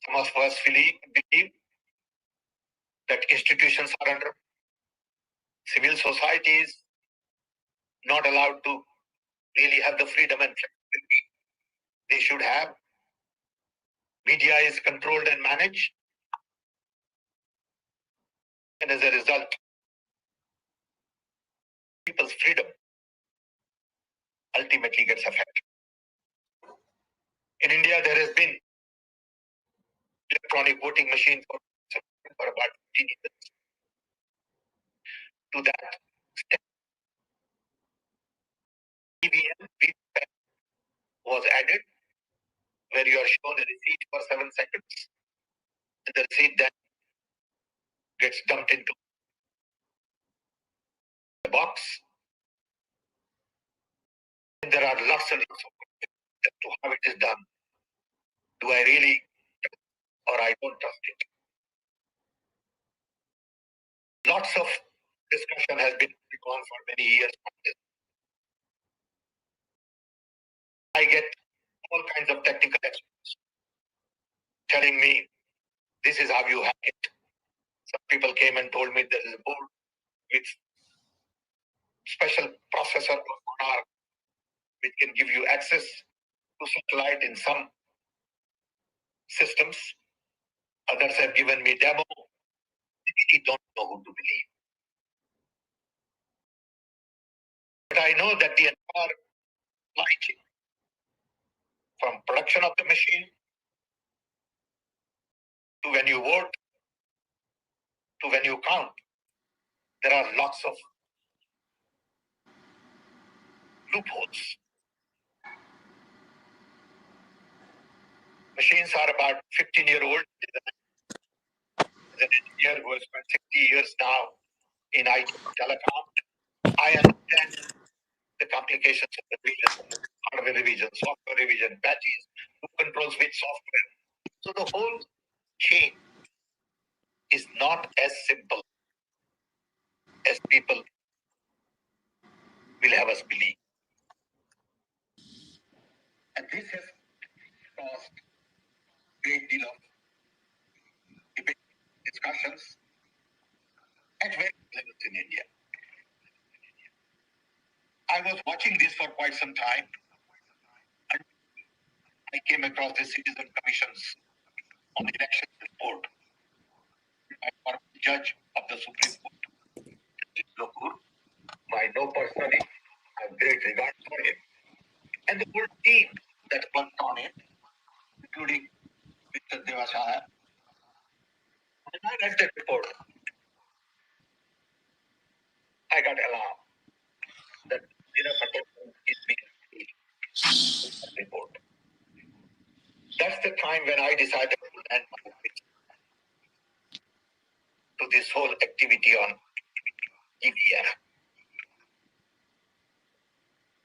Some of us believe that institutions are under civil society is not allowed to really have the freedom and flexibility they should have. Media is controlled and managed, and as a result, people's freedom ultimately gets affected. In India, there has been electronic voting machine for about 15 years. To that, EVM was added, where you are shown a receipt for 7 seconds, and the receipt then gets dumped into the box. And there are lots and lots of questions as to how it is done. Do I really or I don't trust it? Lots of discussion has been going on for many years on this. I get all kinds of technical experts telling me this is how you hack it. Some people came and told me there is a board with special processor or sonar which can give you access to satellite in some systems. Others have given me demo. I really don't know who to believe. But I know that the entire supply chain, from production of the machine to when you vote to when you count, there are lots of loopholes. Machines are about 15-year-old. As an engineer who has spent 60 years now in IT telecom, I understand the complications of the revision, hardware revision, software revision, patches, who controls which software. So the whole chain is not as simple as people will have us believe. And this has caused a great deal of debate, discussions at various levels in India. I was watching this for quite some time, and I came across the Citizen Commission's on the election report by former judge of the Supreme Court, Loopholes, who I know personally, I have great regard for him, and the whole team that worked on it, including Mr. Devasaya. When I read that report, I got alarmed that enough attention is being paid to that report. That's the time when I decided to land my pitch to this whole activity on EVM.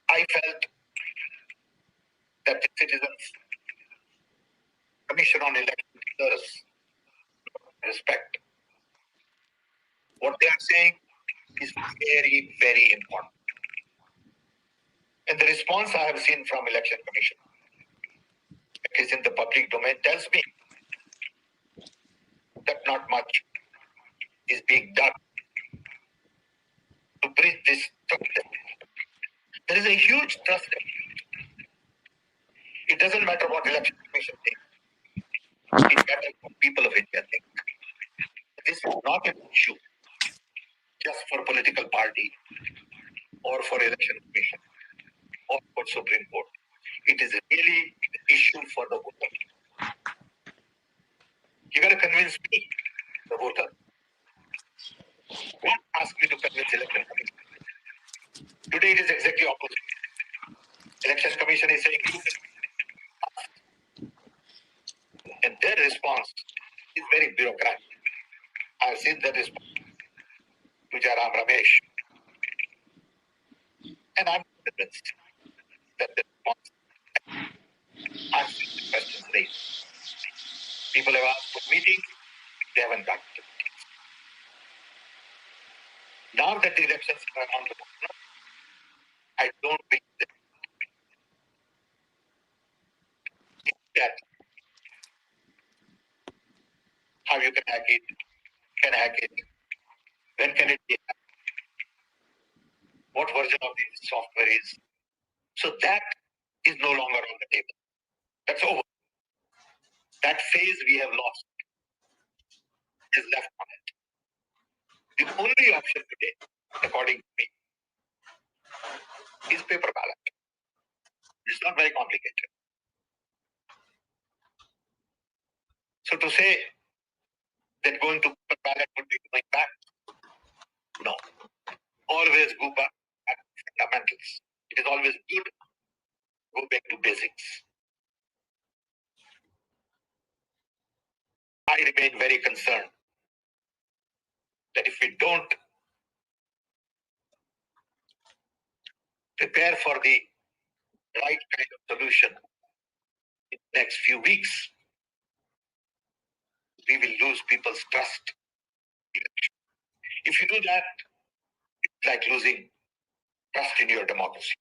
I felt that the Citizens Commission on Election deserves respect. What they are saying is very, very important. And the response I have seen from Election Commission, it is in the public domain, tells me that not much is being done to bridge this trust. There is a huge trust. It doesn't matter what Election Commission thinks. It matters what people of India think. This is not an issue just for political party or for Election Commission or for Supreme Court. It is really an issue for the voter. You got to convince me, the voter. Don't ask me to convince Election Commission. Today it is exactly opposite. Election Commission is saying you can, and their response is very bureaucratic. I've seen the response to Jaram Ramesh, and I'm convinced that the response answers the questions raised. People have asked for meetings, they haven't done it. Now that the elections are on the corner, I don't think that it, can hack it, when can it be hacked, what version of the software is. So that is no longer on the table. That's over. That phase we have lost is left on it. The only option today, according to me, is paper ballot. It's not very complicated. So to say that going to paper ballot would be going back, no. Always go back to fundamentals. It is always good to go back to basics. I remain very concerned that if we don't prepare for the right kind of solution in the next few weeks, we will lose people's trust. If you do that, it's like losing trust in your democracy.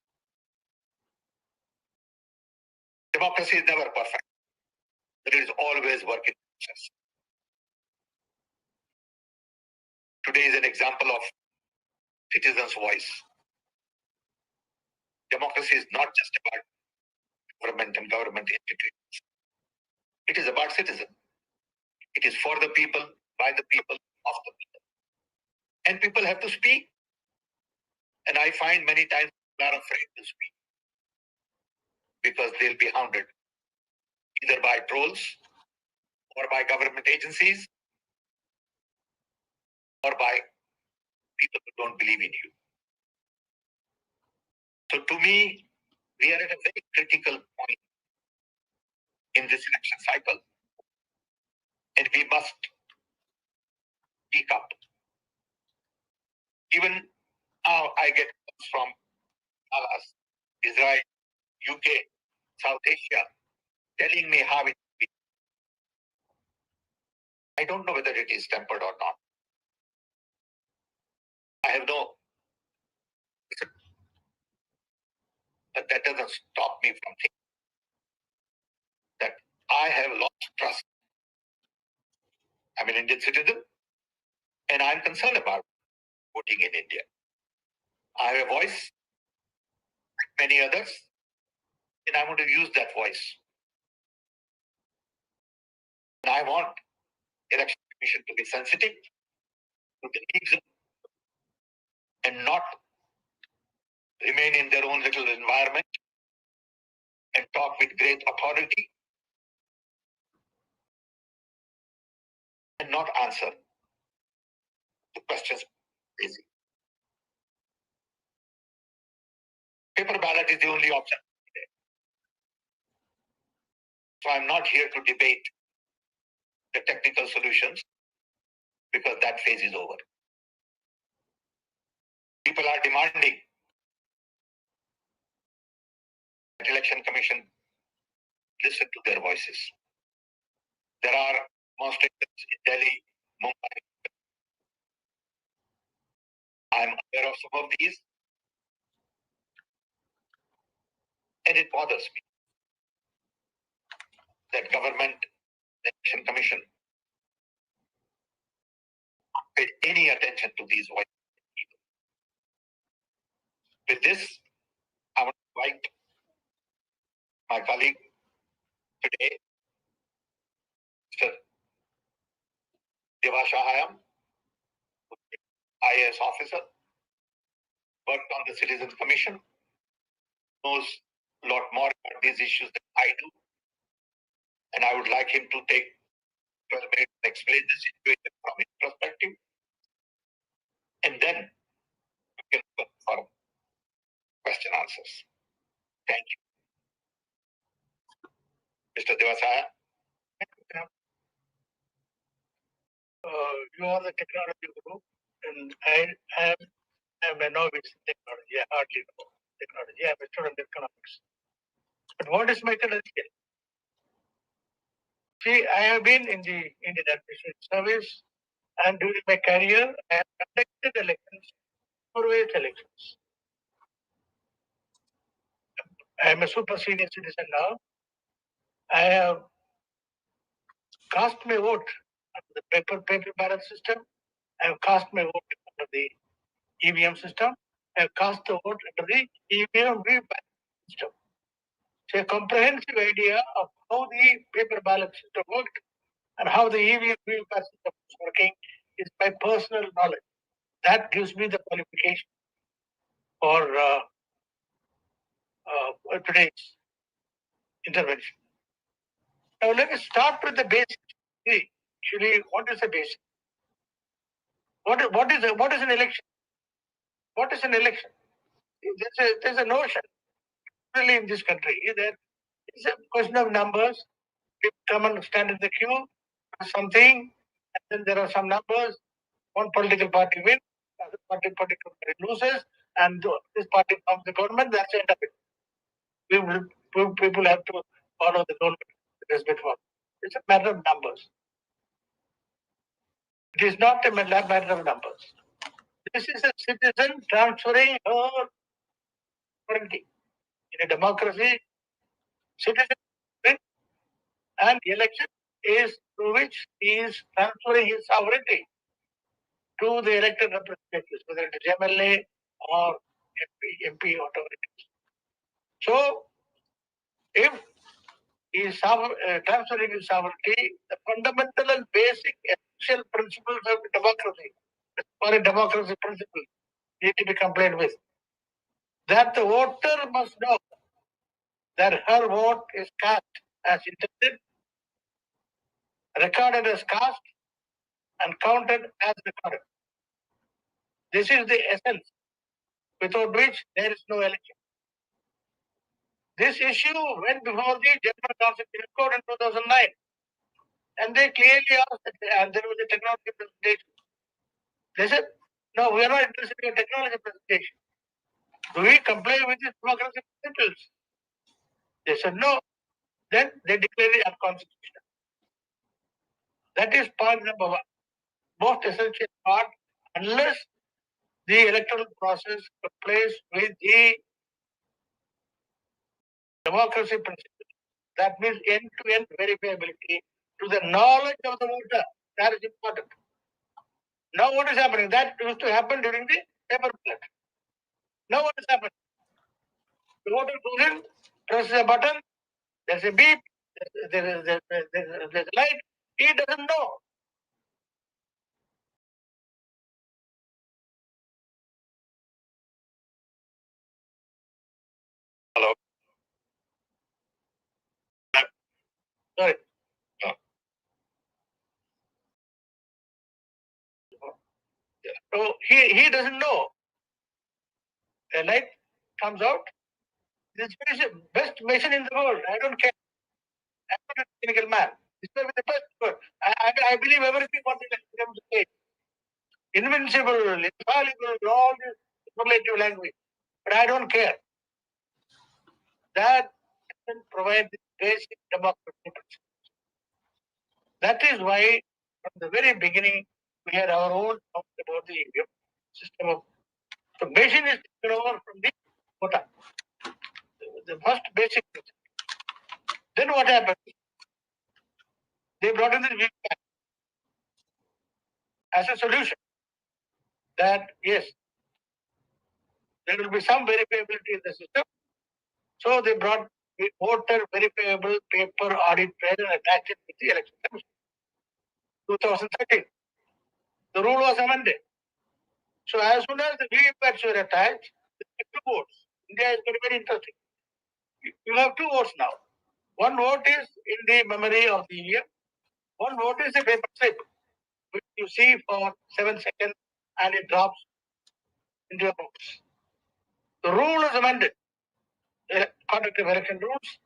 Democracy is never perfect, but it is always work in process. Today is an example of citizens' voice. Democracy is not just about government and government institutions. It is about citizens. It is for the people, by the people, of the people. And people have to speak. And I find many times people are afraid to speak because they'll be hounded either by trolls or by government agencies or by people who don't believe in you. So to me, we are at a very critical point in this election cycle. And we must speak up. Even now I get calls from Dallas, Israel, UK, South Asia, telling me how it is. I don't know whether it is tempered or not. I have no, but that doesn't stop me from thinking that I have lost trust. I'm an Indian citizen and I'm concerned about voting in India. I have a voice, like many others, and I want to use that voice. And I want election commission to be sensitive to the needs and not remain in their own little environment and talk with great authority and not answer the questions easy. Paper ballot is the only option today. So I'm not here to debate the technical solutions because that phase is over. People are demanding that election commission listen to their voices. There are demonstrations in Delhi, Mumbai. I'm aware of some of these, and it bothers me that government election commission paid any attention to these voices. With this, I want to invite my colleague today, Mr. Devashahayam, IAS officer, worked on the Citizens Commission, knows a lot more about these issues than I do. And I would like him to take 12 minutes and explain the situation from his perspective. And then we can go for question answers. Thank you. Mr. Devasaya. You are the technology guru, and I am a novice in technology. I hardly know technology. I'm a student in economics. But what is methodology? See, I have been in the Indian Administration Service, and during my career, I have conducted elections, various elections. I am a super senior citizen now. I have cast my vote under the paper ballot system. I have cast my vote under the EVM system. I have cast the vote under the EVM system. So a comprehensive idea of how the paper ballot system worked and how the EVM system is working is my personal knowledge. That gives me the qualification for today's intervention. Now let us start with the basics. Actually, what is the basic? What is an election? What is an election? There's a notion really in this country that it's a question of numbers. People come and stand in the queue for something, and then there are some numbers. One political party wins, other political party loses, and this party forms the government. That's the end of it. People have to follow the government that has been formed. It's a matter of numbers. It is not a matter of numbers. This is a citizen transferring her sovereignty. In a democracy, citizen wins, and election is through which he is transferring his sovereignty to the elected representatives, whether it is MLA or MP, whatever it is. So, if he is transferring his sovereignty, the fundamental and basic essential principles of democracy, or a democracy principle, need to be complied with. That the voter must know that her vote is cast as intended, recorded as cast, and counted as recorded. This is the essence without which there is no election. This issue went before the General Constitutional Court in 2009, and they clearly asked that there was a technology presentation. They said, no, we are not interested in a technology presentation. Do we comply with these democratic principles? They said no. Then they declared it unconstitutional. That is point number one. Most essential part, unless the electoral process complies with the democracy principle. That means end-to-end verifiability to the knowledge of the voter. That is important. Now what is happening? That used to happen during the paper ballot. Now what is happening? The voter goes in, presses a button, there's a beep, there's a light. He doesn't know. Hello. Sorry. So he doesn't know. A light comes out. This is the best machine in the world. I don't care. I'm not a technical man. This may be the best word. I believe everything what the becomes to say. Invincible, infallible, all this superlative language. But I don't care. That doesn't provide the basic democracy principle. That is why from the very beginning we had our own thoughts about the system of the machine is taken over from the voter. The first basic principle. Then what happened? They brought in the VPN as a solution. That yes, there will be some verifiability in the system. So they brought the voter verifiable paper audit trail and attached it with the election commission. 2013. The rule was amended. So as soon as the VPATs were attached, there were two votes. India is very interesting. You have two votes now. One vote is in the memory of the EVM. One vote is a paper slip, which you see for 7 seconds and it drops into a box. The rule is amended. The conduct of election rules.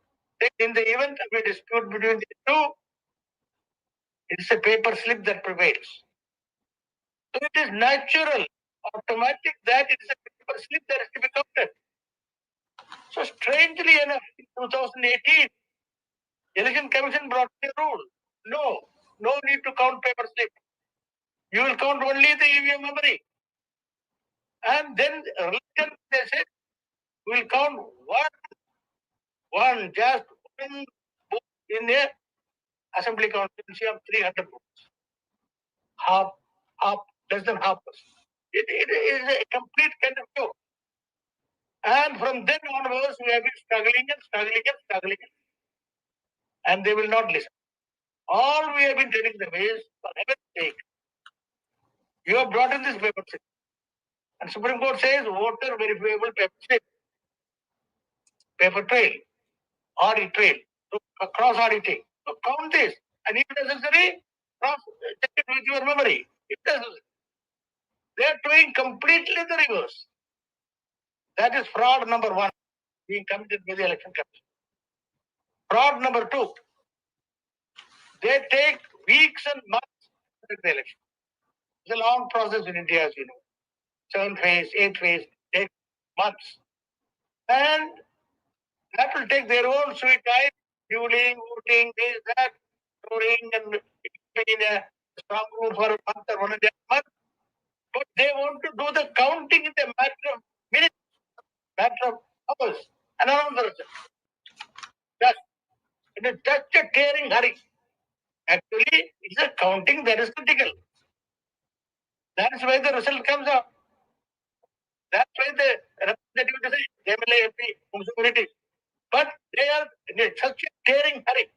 In the event of a dispute between the two, it's a paper slip that prevails. So it is natural, automatic that it is a paper slip that is to be counted. So strangely enough, in 2018, Election Commission brought a rule. No need to count paper slip. You will count only the EVM memory. And then they said, we will count just one vote in a assembly constituency of 300 votes. less than half percent. It is a complete kind of joke. And from then onwards, we have been struggling, and they will not listen. All we have been telling them is, for heaven's sake, you have brought in this paper slip. And Supreme Court says voter verifiable paper slip, paper trail, audit trail, cross auditing. So count this, and if necessary, cross check it with your memory. If necessary. They are doing completely the reverse. That is fraud number one being committed by the election commission. Fraud number two, they take weeks and months to conduct the election. It's a long process in India, as you know. 7 phase, 8 phase, 8 months. And that will take their own sweet time, fueling, voting, this, that, storing, and in a strong room for a month or 1.5 months. But they want to do the counting in the matter of minutes, matter of hours, and around the result. Just in just a tearing hurry. Actually, it's a counting that is critical. That is why the result comes out. That's why the representative decision, MLA, MP, municipalities. But they are in such a tearing hurry.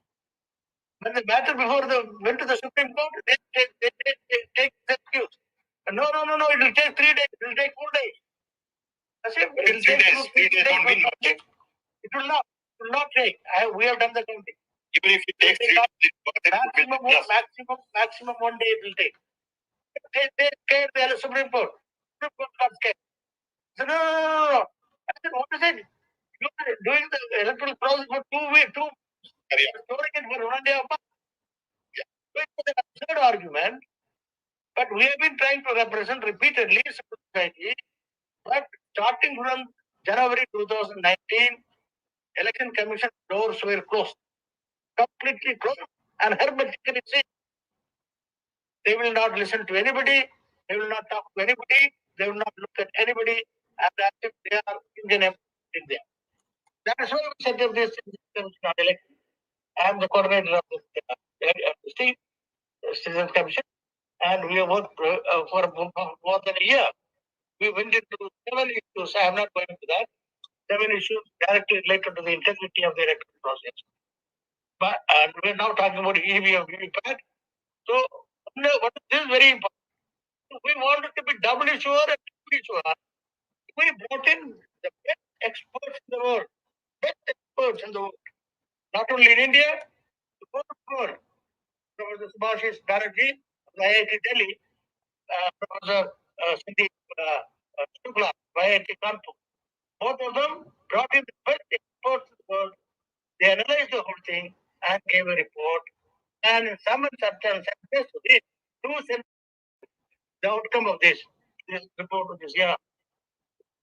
When the matter went to the Supreme Court, they take the excuse. No, it will take 3 days, it will take 4 days. I say, it will take 3 days don't mean nothing. It will not take. We have done the counting. Even if it takes 3 days, maximum 1 day it will take. They scared the Supreme Court. Supreme Court got scared. So, no. I said, what is it? You are doing the electoral process for 2 weeks, storing it for 1 day a month. So it was an absurd argument. But we have been trying to represent repeatedly civil society. But starting from January 2019, Election Commission doors were closed, completely closed, and hermetically sealed. They will not listen to anybody. They will not talk to anybody. They will not look at anybody as if they are Indian in there. That is why we set up this Commission on election. I am the coordinator of the Citizens Commission, and we have worked for more than a year. We went into 7 issues. I am not going into that. 7 issues directly related to the integrity of the electoral process. But we are now talking about EVM, VVPAT. So, this is very important. We wanted to be doubly sure and triply sure. We brought in the best experts in the world. Not only in India, the world. Professor Subhashish Banerjee of IIT Delhi, Professor Sandeep Shukla of IIT Kanpur. Both of them brought in the best experts in the world. They analyzed the whole thing and gave a report. And in some substance, the outcome of this report of this year,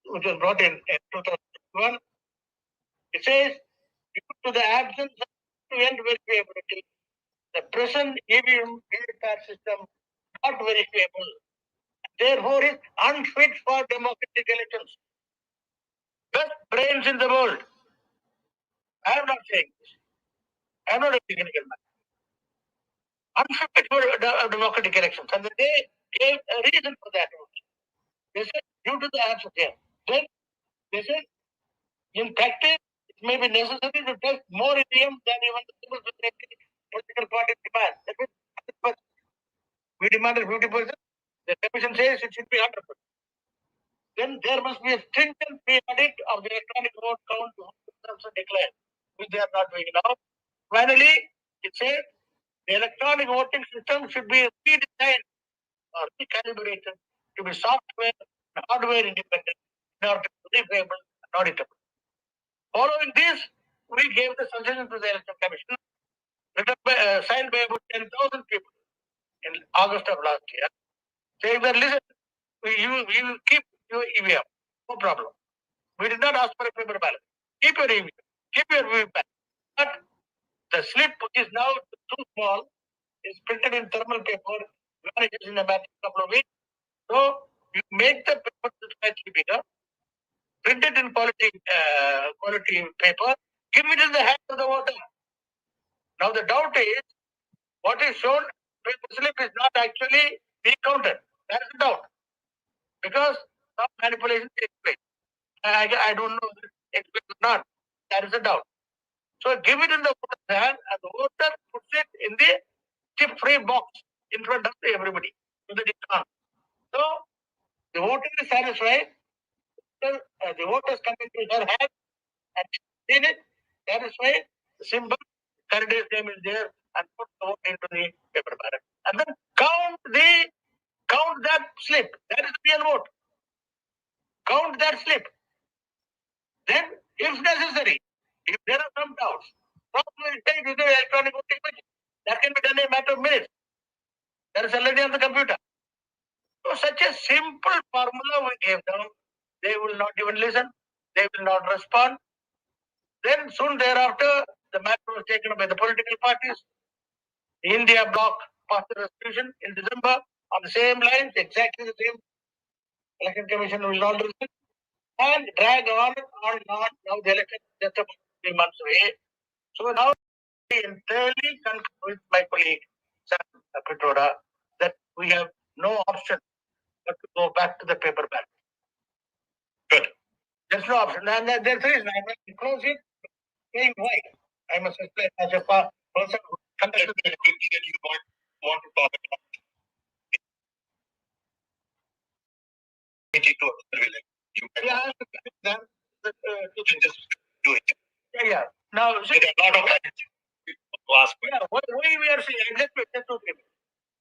which was brought in 2001, it says, due to the absence of end verifiability, the present EVM system not verifiable, therefore is unfit for democratic elections. Best brains in the world. I am not saying this. I am not a technical man. Unfit for democratic elections. And they gave a reason for that. They said, due to the absence here. Then they said, in practice, it may be necessary to test more EVM than even the civil society political parties demand. That means 100%. We demanded 50%. The commission says it should be 100%. Then there must be a stringent pre-audit of the electronic vote count also declared, which they are not doing now. Finally, it says the electronic voting system should be redesigned or recalibrated to be software and hardware independent in order to be repayable and auditable. Following this, we gave the suggestion to the Election Commission, signed by about 10,000 people in August of last year, saying that listen, we will keep your EVM, no problem. We did not ask for a paper ballot. Keep your EVM, keep your VVPAT. But the slip is now too small, is printed in thermal paper, vanishes in a matter of couple of weeks. So you make the paper slightly bigger, print it in quality paper, give it in the hands of the voter. Now the doubt is, what is shown paper slip is not actually be counted. That is a doubt. Because some manipulation takes place. I don't know if it's or not. That is a doubt. So give it in the voter's hand, and the voter puts it in the chip-free box in front of everybody, so that it can't. So the voter is satisfied. The voters come into her hand and seen it, satisfied. The symbol, candidate's name is there, and put the vote into the paper ballot, and then count that slip. That is the real vote. Count that slip. Then, if necessary, if there are some doubts, probably take with the electronic voting machine. That can be done in a matter of minutes. That is already on the computer. So, such a simple formula we gave them. They will not even listen. They will not respond. Then, soon thereafter, the matter was taken up by the political parties. The India bloc passed a resolution in December on the same lines, exactly the same. Election Commission will not listen and drag on and on and on. Now the election is just about 3 months away. So now I entirely concur with my colleague, Sam Pitroda, that we have no option but to go back to the paper ballot. Good. There's no option. And there's a reason. I'm going to close it saying why. I must explain as a person who conducted the activity that you want to talk about. To observe it. Yeah, then you can just do it. Yeah. Now, there are a lot of to ask. Yeah, why we are saying exactly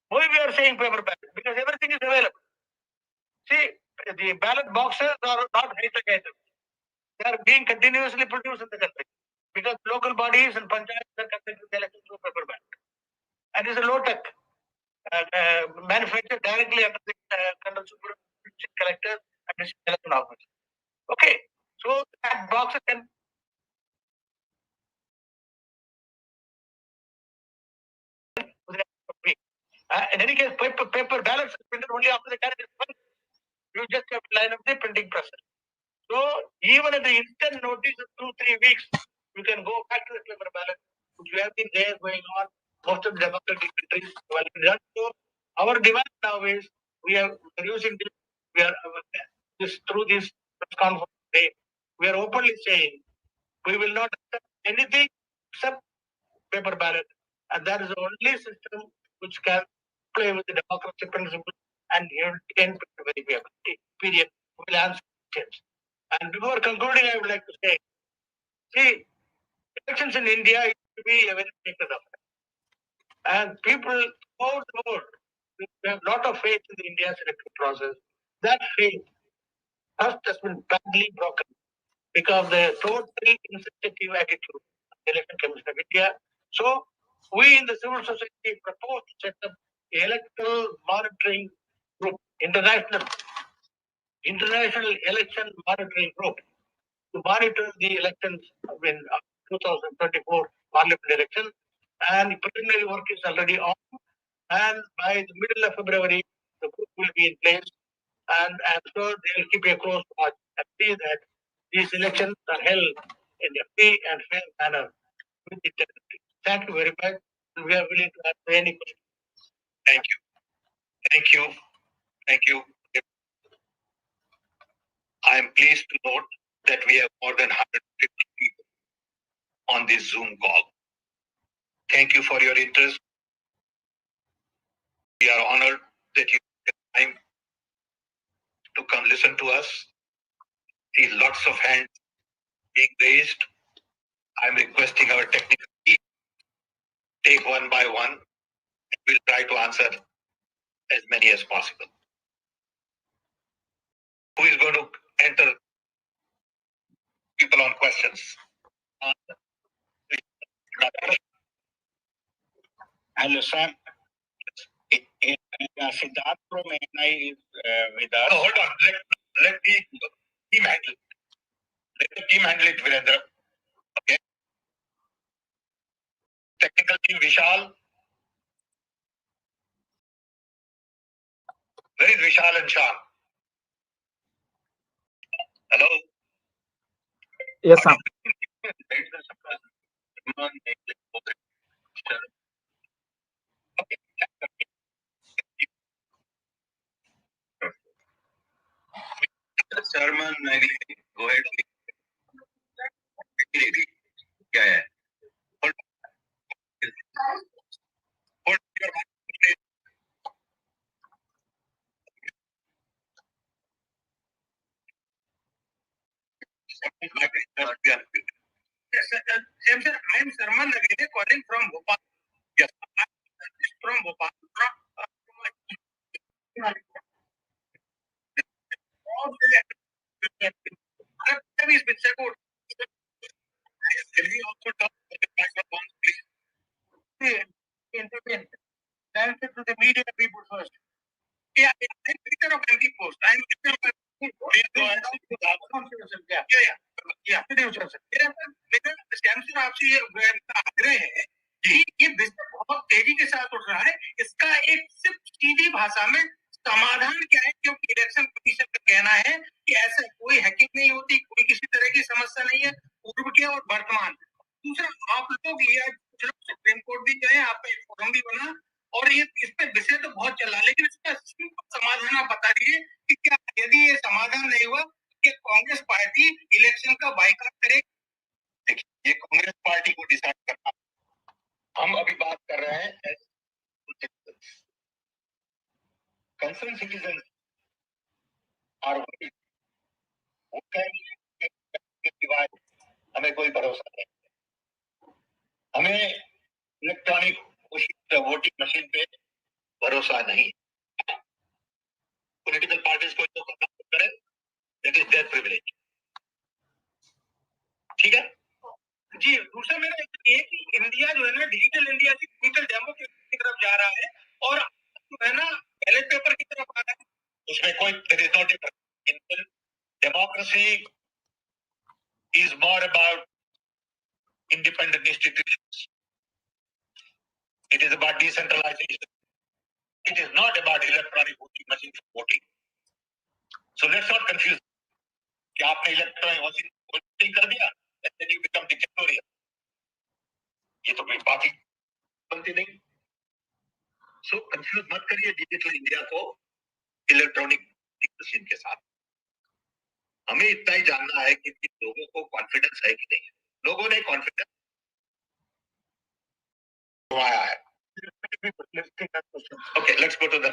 why we are saying paper ballot? Because everything is available. See, the ballot boxes are not high-tech items. They are being continuously produced in the country because local bodies and panchayats are conducting the elections through paper ballot, and it's a low-tech manufactured directly under the collectors and district election officers. Okay, so that boxes can. In any case, paper ballots are printed only after the candidate. You just have to line up the printing process. So even at the instant notice of 2-3 weeks, you can go back to the paper ballot, which we have been there going on. Most of the democratic countries have done. So our demand now is we are using this. We are this through this press conference today. We are openly saying we will not accept anything except paper ballot, and that is the only system which can play with the democratic principle and end very period will answer questions. And before concluding, I would like to say, see, elections in India used to be a very sacred affair. And people all the world have a lot of faith in the India's electoral process. That faith has been badly broken because of the totally insensitive attitude of the Election Commission of India. So we in the civil society propose to set up the electoral monitoring group, international election monitoring group to monitor the elections in 2024 parliament election. And preliminary work is already on. And by the middle of February, the group will be in place. And I'm sure they will keep a close watch and see that these elections are held in a free and fair manner with integrity. Thank you very much. We are willing to answer any questions. Thank you. Thank you. Thank you. I am pleased to note that we have more than 150 people on this Zoom call. Thank you for your interest. We are honored that you took time to come listen to us. See lots of hands being raised. I'm requesting our technical team take one by one. We'll try to answer as many as possible. Who is going to enter people on questions? Hello, Sam. Siddharth from NI is with us. No, hold on. Let the team handle it. Let the team handle it, Virendra. Okay. Technical team, Vishal. Where is Vishal and Shyam? Hello? Yes, sir. Okay. Go ahead. क्या है? Sir, I am Sarman Nagere calling from Bhopal. Yes. From Bhopal. Can we also talk about the microphones, please? Intervene. Answer to the media people first. Yeah, I'm editor of MP Post. I'm editor of MP Post. Please go ahead. Yeah. लेकिन scam से आपसे ये आग्रह है कि ये business बहुत तेजी के साथ उठ रहा है। इसका एक सिर्फ सीधी भाषा में समाधान क्या है? क्योंकि इलेक्शन कमीशन का कहना है कि ऐसा कोई हैकिंग नहीं होती, कोई किसी तरह की समस्या नहीं है, पूर्व के और वर्तमान। दूसरा, आप लोग ये सुप्रीम कोर्ट भी गए, आपका एक फोरम भी बना और ये इस पे विषय तो बहुत चल रहा है, लेकिन इसका समाधान आप बता दीजिए कि क्या यदि ये समाधान नहीं हुआ कि कांग्रेस पार्टी इलेक्शन का बाइकआउट करे। देखिए, ये कांग्रेस पार्टी को डिसाइड करना। हम अभी बात कर रहे हैं कंसर्न सिटीजन और हमें कोई भरोसा नहीं। हमें इलेक्ट्रॉनिक वोटिंग मशीन पे भरोसा नहीं। पॉलिटिकल पार्टीज को जो करे दैट इज देयर प्रिविलेज। ठीक है जी। दूसरा मेरा ये कि इंडिया जो है ना डिजिटल इंडिया से डिजिटल डेमोक्रेसी की तरफ जा रहा है और जो है ना बैलेट पेपर की तरफ आ रहा है। उसमें कोई democracy is more about independent institutions. It is about decentralization. It is not about electronic voting machine for voting. So let's not confuse. कि आपने इलेक्ट्रॉनिक वोटिंग कर दिया and then you become dictatorial. ये तो कोई बात ही बनती नहीं। So confuse मत करिए डिजिटल इंडिया को इलेक्ट्रॉनिक मशीन के साथ। हमें इतना ही जानना है कि लोगों को कॉन्फिडेंस है कि नहीं। लोगों ने कॉन्फिडेंस आया है। Okay, let's go to the.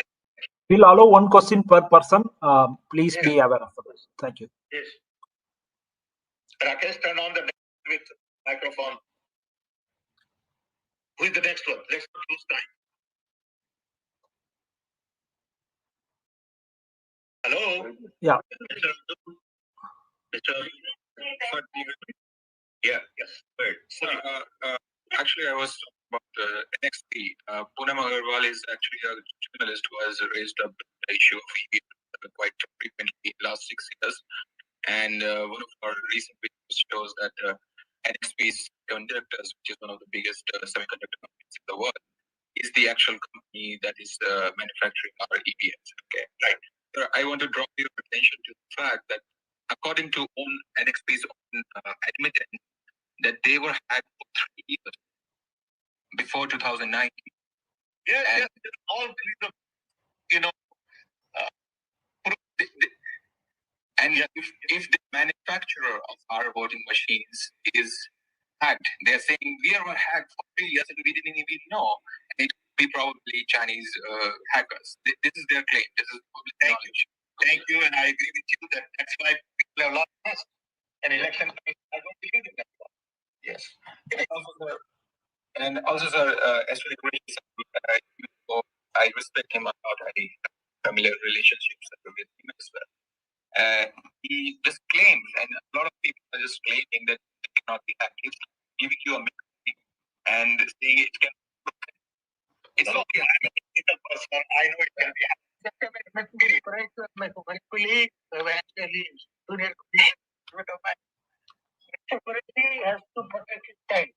We'll allow one question per person. Please be aware of this. Thank you. Yes. Rakesh, turn on the with microphone. Who is the next one? Let's not lose time. Hello? Yeah. Mr. Yeah, yes. Right. So, actually, I was talking about NXT. Poonam Agarwal is actually a journalist who has raised up the issue of EVM quite frequently in the last 6 years. And one of our recent videos shows that NXP's Conductors, which is one of the biggest semiconductor companies in the world, is the actual company that is manufacturing our EVMs. Okay, right. So I want to draw your attention to the fact that according to NXP's own admittance, that they were hacked for 3 years before 2019. Yes, yes, all you know. And if the manufacturer of our voting machines is hacked, they're saying we are hacked for 3 years and we didn't even know. And it could be probably Chinese hackers. This is their claim. This is public knowledge. Thank you, and I agree with you that that's why people have lost trust. An election, I don't believe in that. Yes. And also, sir, especially I respect him a lot. I have familiar relationships with him as well. He just claims, and a lot of people are just claiming that it cannot be hacked. He's giving you a message and saying it can. It's no, okay. I'm a technical person. I know it can be hacked. Security has to protect its time.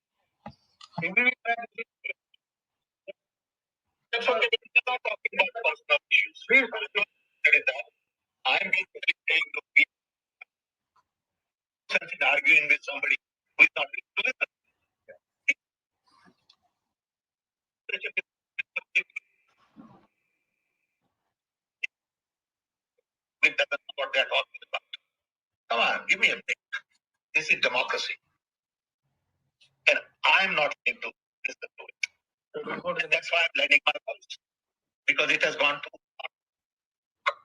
That's okay. We're not talking about personal issues. I'm basically saying to be arguing with somebody who is not willing to listen. What they're talking about. listen to it. And that's why I'm letting my voice, because it has gone too far.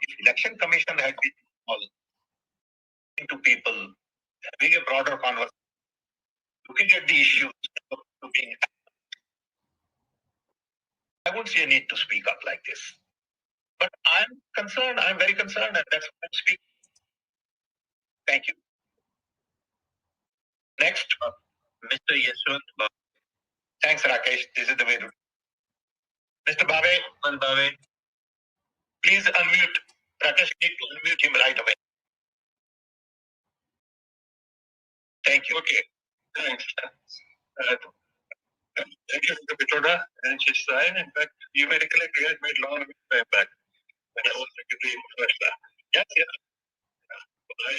If Election Commission had been involved into people, having a broader conversation, looking at the issues, looking, I won't see a need to speak up like this. But I'm concerned, I'm very concerned, and that's why I'm speaking. Thank you. Next, Mr. Yeshwant. Thanks, Rakesh. This is the way to. Mr. Bhave, please unmute. Rakesh, need to unmute him right away. Thank you. Okay. Thanks. Thank you, Mr. Pitoda and Shishrayan. In fact, you may recollect we had made long time back when I was secretary in Maharashtra. Yes, yes. I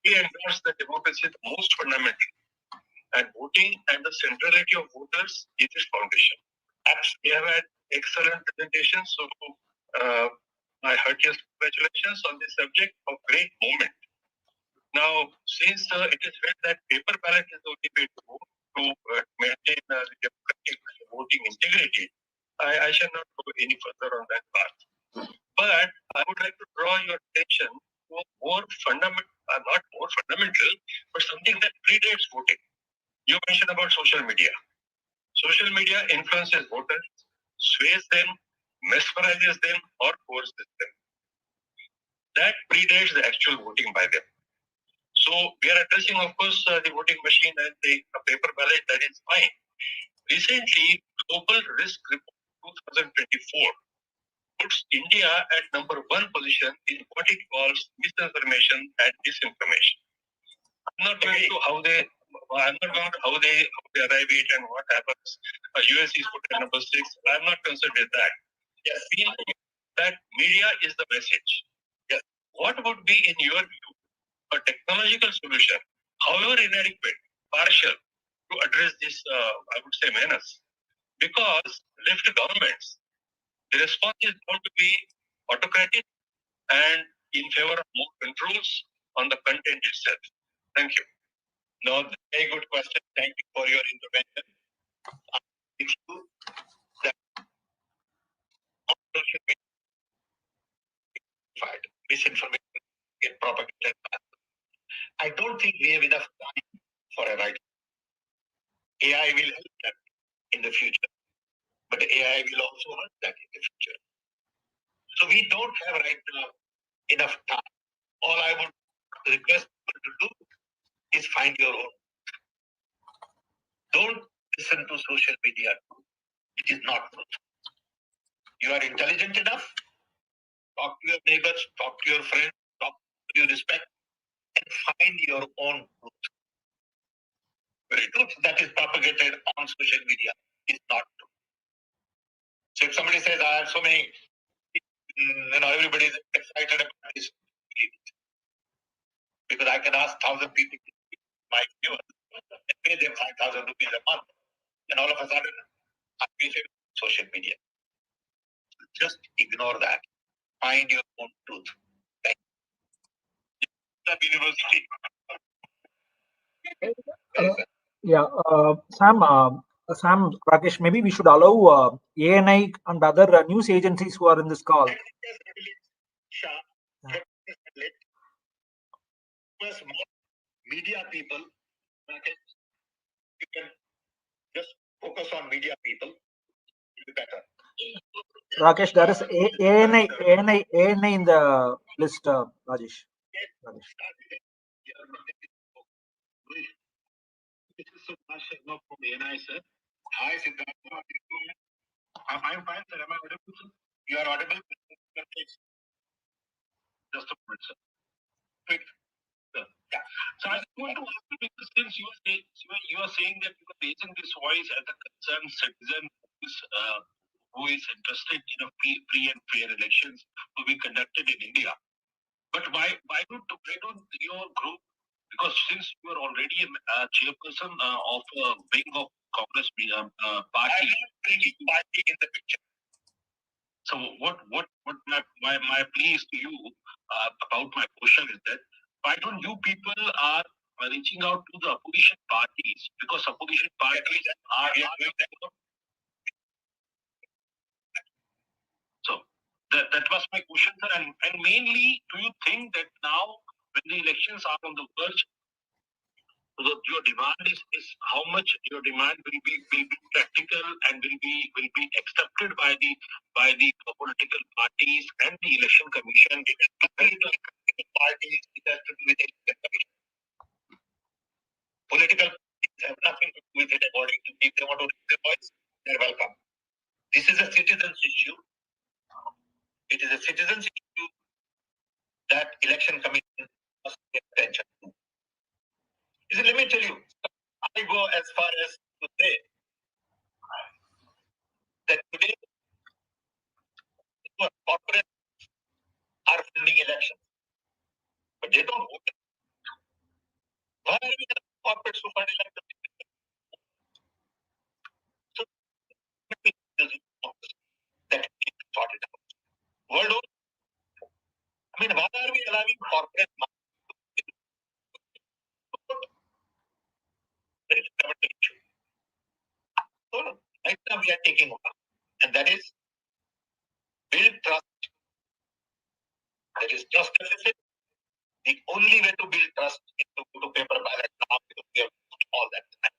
really endorse that democracy is the most fundamental, and voting and the centrality of voters is its foundation. We have had excellent presentations, so I heard your congratulations on this subject of great moment. Now, since it is felt that paper ballot is the only way to go to maintain the democratic voting integrity, I shall not go any further on that path. But I would like to draw your attention to more fundamental, not more fundamental, but something that predates voting. You mentioned about social media. Social media influences voters, sways them, mesmerizes them, or coerces them. That predates the actual voting by them. So we are addressing, of course, the voting machine and the paper ballot. That is fine. Recently, Global Risk Report 2024 puts India at number 1 position in what it calls misinformation and disinformation. I'm not going to how they arrive it and what happens. US is put at number 6. I'm not concerned with that. Yes, we know that media is the message. Yes. What would be, in your view, a technological solution, however inadequate, partial, to address this, I would say, menace? Because left governments, the response is going to be autocratic and in favor of more controls on the content itself. Thank you. No, very good question. Thank you for your intervention. If you that should be misinformation get propagated, I don't think we have enough time for a right. AI will help that in the future, but AI will also hurt that in the future. So we don't have right now enough time. All I would request people to do is find your own. Don't listen to social media. It is not truth. You are intelligent enough. Talk to your neighbors, talk to your friends, talk to your respect, and find your own truth. The truth that is propagated on social media is not true. So if somebody says, I have so many, everybody is excited about this, because I can ask 1,000 people, my viewers, and pay them 5,000 rupees a month, and all of a sudden, I pay for social media. Just ignore that. Find your own truth. Thank you. The university. Sam, Rakesh, maybe we should allow ANI and other news agencies who are in this call. Media people, you can just focus on media people, it'll be better. Rakesh, there is ANI in the list, Rajesh. This is Subhash Sharma from ANI, sir. Hi, Siddhartha. I'm fine, sir. Am I audible, sir? You are audible. Just a moment, sir. Quick. Sir. Yeah. So I want to ask you, because since you are saying that you are raising this voice as a concerned citizen who is interested in a free and fair elections to be conducted in India. But why don't your group, because since you are already a chairperson of a wing of Congress party, I'm not bringing party in the picture. So what my plea is to you about my question is that why don't you people are reaching out to the opposition parties, because opposition parties are That was my question, sir. And mainly, do you think that now, when the elections are on the verge, your demand is how much your demand will be practical and will be accepted by the political parties and the election commission? Political parties, it has to do with the election commission. Political parties have nothing to do with it. According to me, if they want to raise their voice, they're welcome. This is a citizens issue. It is a citizens issue that election commission must pay attention to. Let me tell you, I go as far as to say that today corporates are funding elections, but they don't vote. Why are we corporates to fund elections? So that we can sort it out. World over, I mean, why are we allowing corporate money to vote? That is a fundamental issue. So right now we are taking one, and that is build trust. There is trust deficit. The only way to build trust is to go to paper ballot now because we have all that time.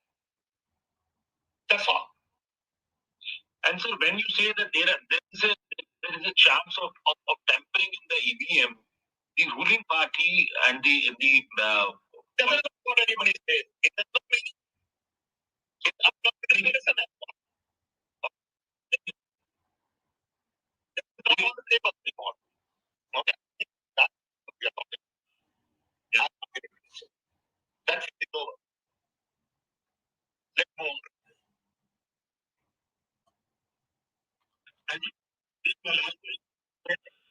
That's all. And so when you say that there is a chance of tampering in the EVM, the ruling party and the doesn't know what anybody says. It does not mean it's up to the citizen. It's not on the table anymore. Okay. That's what we are talking. Yeah. That's it over. Let's move on. And this is my last question.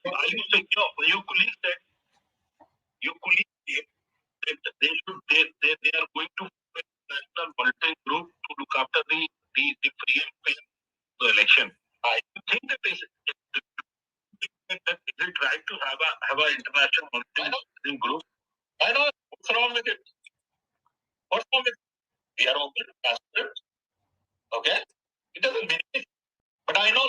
I used to your colleagues said they are going to national monitoring group to look after the free and fair election. I think that is it right to have an international monitoring group? I know what's wrong with it. What's wrong with it? We are open ambassadors. Okay, it doesn't mean it. But I know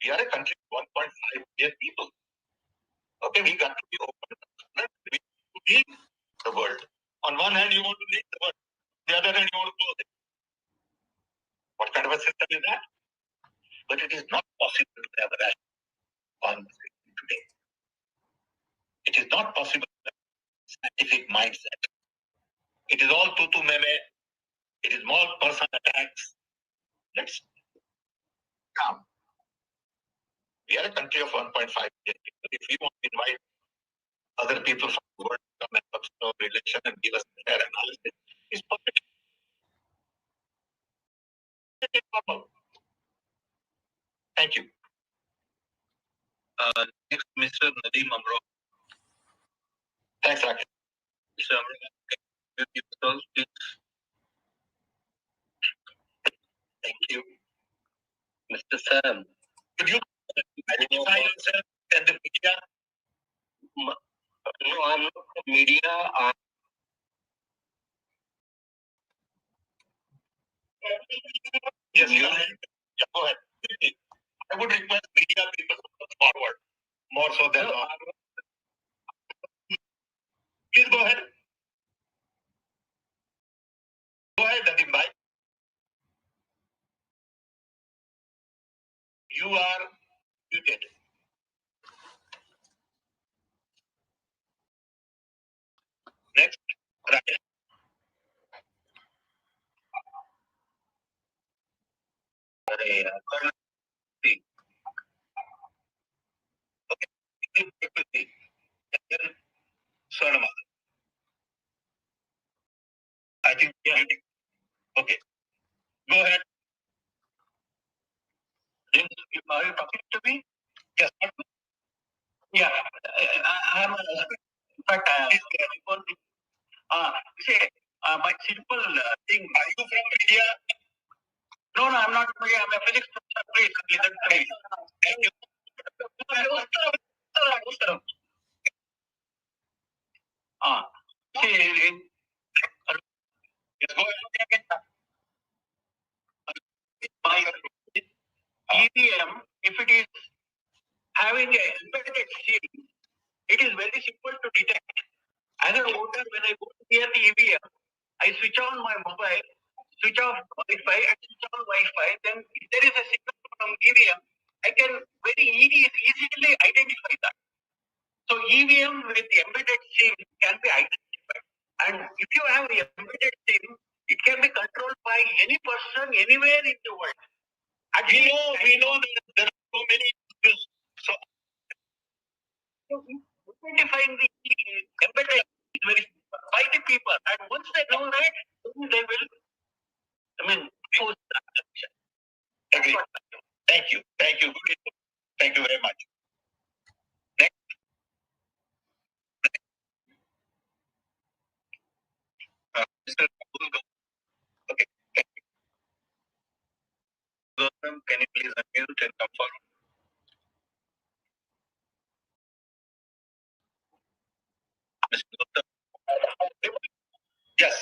we are a country of 1.5 billion people. Okay, we got to be open. We lead the world. On one hand, you want to lead the world. The other hand, you want to close it. What kind of a system is that? But it is not possible to have a rational conversation today. It is not possible to have a scientific mindset. It is all tutu meme. It is more personal attacks. Let's come. We are a country of 1.5 billion people. If we want to invite other people from the world to come and observe the election and give us their analysis, it's perfect. Thank you. Next, Mr. Nadeem Amro. Thanks, Rakesh. Mr. Amro, thank you. Mr. Sam, could you identify yourself and the media? No, I'm not from media. Yes, you are. Yeah, go ahead. I would request media people to come forward more so than please go ahead. Go ahead, Nadeem bhai. You are muted. Next, Rakesh. Okay. Then Swarnama. I think yeah. Okay. Go ahead. Are you talking to me? Yes. Yeah. I am. In fact, say my simple thing. Are you from India? No, I'm not. I'm a physics professor. Please listen to me. Thank you. See, yes, go ahead. EVM, if it is having a embedded chip, it is very simple to detect. As a voter, when I go near the EVM, I switch on my mobile, switch off Wi-Fi, and switch on Wi-Fi. Then if there is a signal from EVM, I can very easily identify that. So EVM with embedded SIM can be identified. And if you have an embedded SIM, it can be controlled by any person anywhere in the world. And we know that there are so many issues. So identifying the embedded is very simple by the people. And once they know that, they will, choose that option. Agree. Thank you. Thank you. Thank you very much. Next. Mr. Rahul Gandhi. Okay. Thank you. Gautam, can you please unmute and come forward? Mr. Gautam. Yes.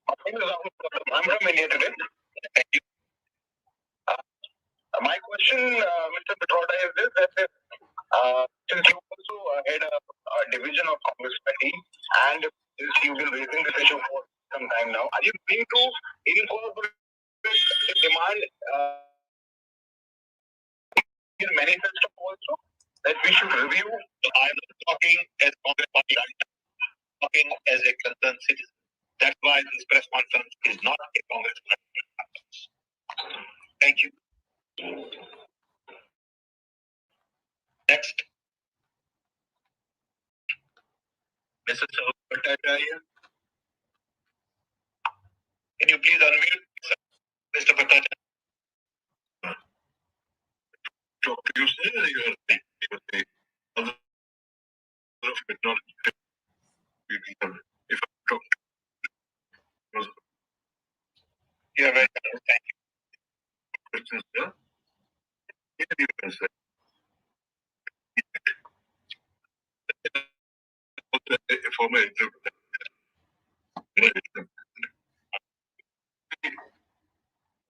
My name is Rahul Gandhi. I'm from India today. Thank you. My question, Mr. Petroda, is this: that since you also had a division of Congress party, and since you've been raising this issue for some time now, are you going to incorporate the demand in manifesto also that we should review? I'm not talking as Congress party, I'm talking as a concerned citizen. That's why this press conference is not a Congress press conference. Thank you. Next. Mr. Bhattacharya. Can you please unmute, Mr. Bhattacharya? Dr. You say your thing. Other of it not. If I talk. Yeah, very good. Thank you. Questions, sir? Yeah, you can say. Former executive.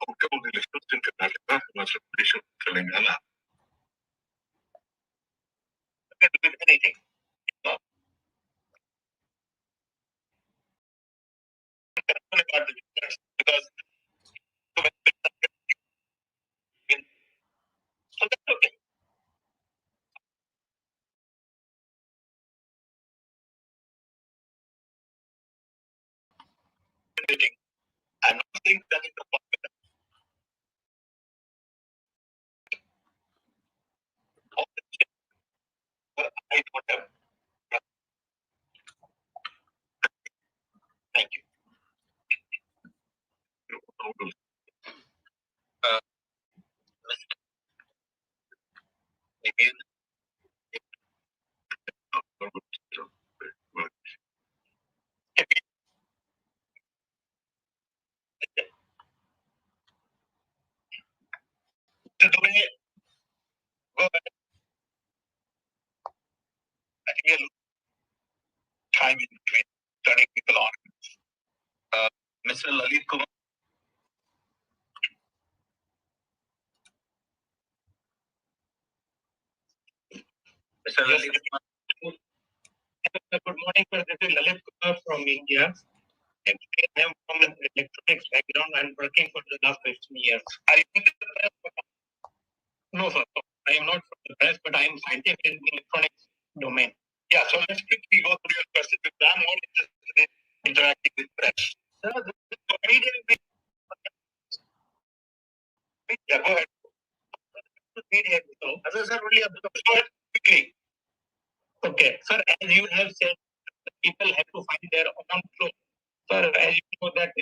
Outcome of the elections in Karnataka, Himachal Pradesh, and Telangana. You can do anything. No. About the difference, because so that's okay. I'm not saying that is the point. I don't have. Thank you. Again. Today, go ahead. I think we'll time in between turning people on. Mr. Lalit Kumar. Mr. Lalit Kumar. Good morning, sir. This is Lalit Kumar from India. Actually, I am from an electronics background and working for the last 15 years. Are you in the press? No, sir. I am not from the press, but I am scientific in the electronics domain. Yeah, so let's quickly go through your question because I'm more interested in interacting with press. Sir, the media. Yeah, go ahead. Media. As I said earlier, go ahead quickly. Okay, sir, as you have said, people have to find their own flow. Sir, as you know that a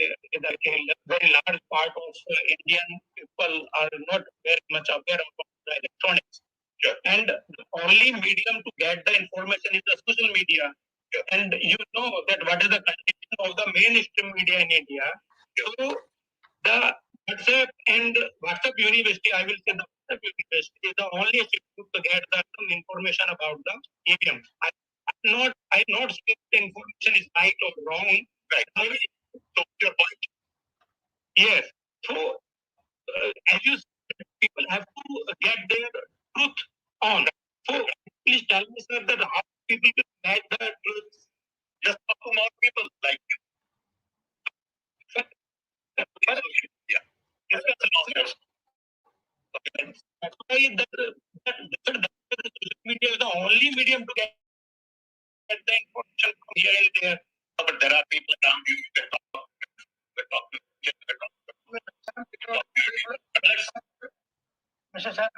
very large part of Indian people are not very much aware of the electronics. Sure. And the only medium to get the information is the social media. Sure. And you know that what is the condition of the mainstream media in India. Sure. So the WhatsApp and WhatsApp University, I will say the WhatsApp University is the only institute to get the information about the EVM. I'm not saying the information is right or wrong. Right. So your point. Yes. So as you get their truth on. So please tell me, sir, that how people will get the truth? Just talk to more people like you. Yeah. That's why that media is the only medium to get the information from here and there. But there are people around you can talk to. Mr. Sir,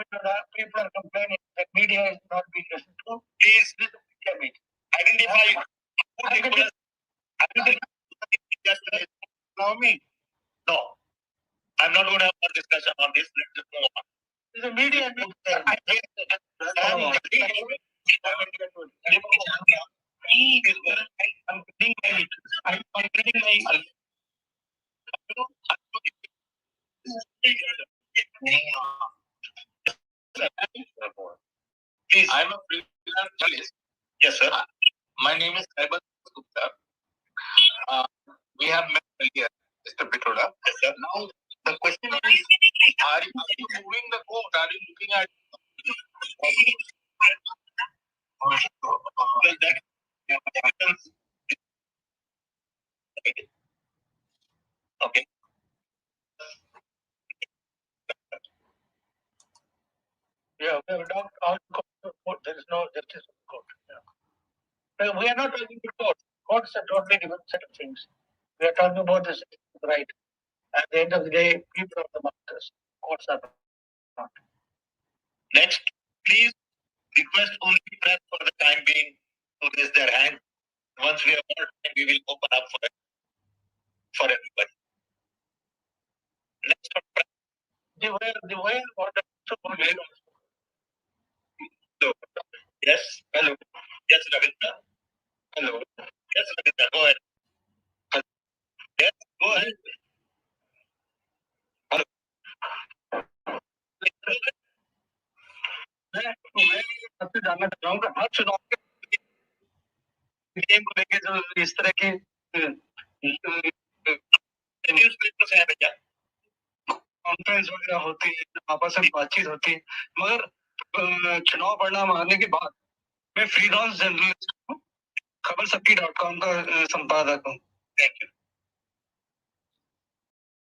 people are complaining that media is not being listened to. Please identify who people know me. No. I'm not going to have more discussion on this. Let's just move on. The media Please. I'm a freelance journalist. Yes, sir. My name is Saibal Gupta. We have met earlier, Mr. Pitroda. Yes, sir. Now, the question is, are you moving the court? Are you looking at okay. Yeah, we have not all court. There is no justice in court. Yeah. We are not talking about court. Courts are totally different set of things. We are talking about the right. At the end of the day, people are the masters. Courts are not. Next, please request only press for the time being to raise their hand. Once we have more time, we will open up for everybody. Next, the way order. Hello. Yes. Hello. Yes, Ravindra. Hello. Yes, Ravindra. Go ahead. Yes, go ahead. Hello. मैं आपसे जानना चाहूँगा हर चुनाव के game को लेके जो इस तरह की न्यूज पेपर से है भैया कॉन्फ्रेंस वगैरह होती है आपस में बातचीत होती है मगर चुनाव परिणाम आने के बाद मैं फ्रीलांस जर्नलिस्ट हूँ खबरसक्की.com का संपादक हूँ थैंक यू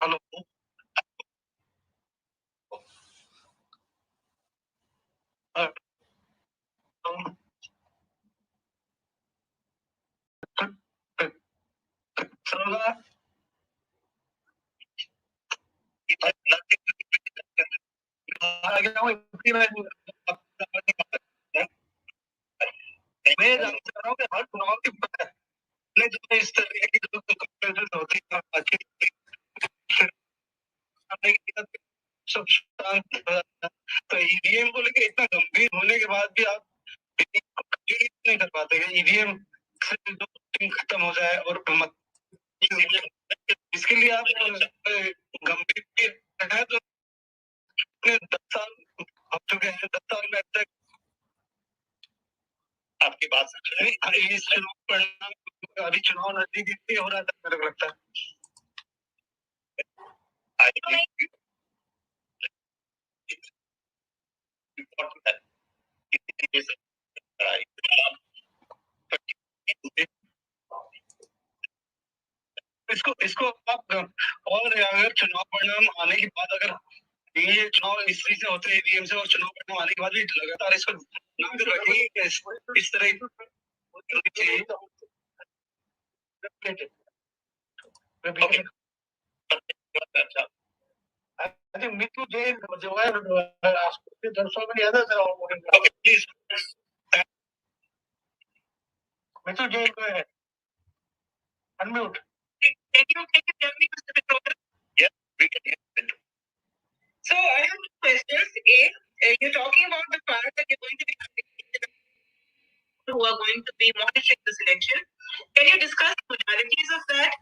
हेलो मैं जानना चाह रहा हूँ कि हर चुनाव के पहले जो इस तरह की जो कंपेरिजन होती है सब तो ईवीएम को लेकर इतना गंभीर होने के बाद भी आप नहीं कर पाते ईवीएम से खत्म हो जाए और इसके लिए आप गंभीर है तो 10 साल हो चुके हैं 10 साल में अब तक आपकी बात इस परिणाम अभी चुनाव नजदीक इसलिए हो रहा था मेरे को लगता है इसको आप और अगर चुनाव परिणाम आने के बाद अगर ये चुनाव इस तरीके से होते हैं ईवीएम से और चुनाव परिणाम आने के बाद भी लगातार इसको नजर रखेंगे इस तरह I think Mithu Jain, there's so many others around. Okay, please. Mithu Jain, go ahead. Unmute. Can you tell me, Mr. Pitroda? Yes, we can hear you. So I have two questions. You're talking about the fact that you're going to be who are going to be monitoring this election. Can you discuss the modalities of that?